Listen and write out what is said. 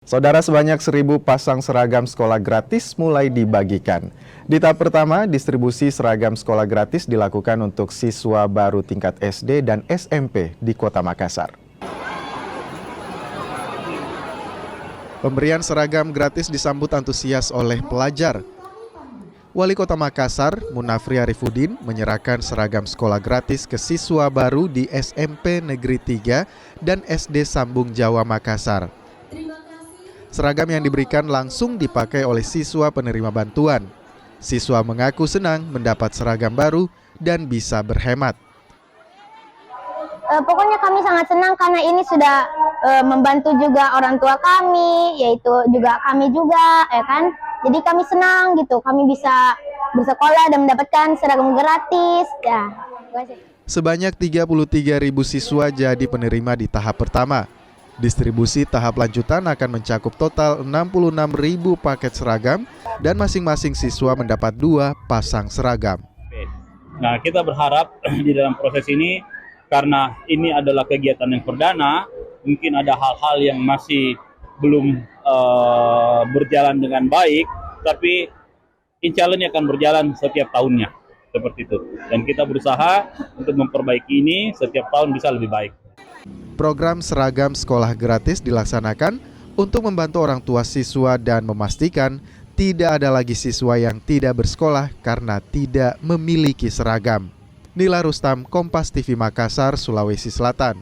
Saudara, sebanyak 1.000 pasang seragam sekolah gratis mulai dibagikan. Di tahap pertama, distribusi seragam sekolah gratis dilakukan untuk siswa baru tingkat SD dan SMP di Kota Makassar. Pemberian seragam gratis disambut antusias oleh pelajar. Wali Kota Makassar, Munafri Arifudin, menyerahkan seragam sekolah gratis ke siswa baru di SMP Negeri 3 dan SD Sambung Jawa Makassar. Seragam yang diberikan langsung dipakai oleh siswa penerima bantuan. Siswa mengaku senang mendapat seragam baru dan bisa berhemat. Pokoknya kami sangat senang karena ini sudah membantu juga orang tua kami, yaitu juga kami juga, ya kan. Jadi kami senang gitu, kami bisa bersekolah dan mendapatkan seragam gratis. Ya. Sebanyak 33.000 siswa jadi penerima di tahap pertama. Distribusi tahap lanjutan akan mencakup total 66.000 paket seragam dan masing-masing siswa mendapat 2 pasang seragam. Nah, kita berharap di dalam proses ini, karena ini adalah kegiatan yang perdana, mungkin ada hal-hal yang masih belum berjalan dengan baik, tapi insya Allah ini akan berjalan setiap tahunnya, seperti itu. Dan kita berusaha untuk memperbaiki ini setiap tahun bisa lebih baik. Program seragam sekolah gratis dilaksanakan untuk membantu orang tua siswa dan memastikan tidak ada lagi siswa yang tidak bersekolah karena tidak memiliki seragam. Nila Rustam, Kompas TV Makassar, Sulawesi Selatan.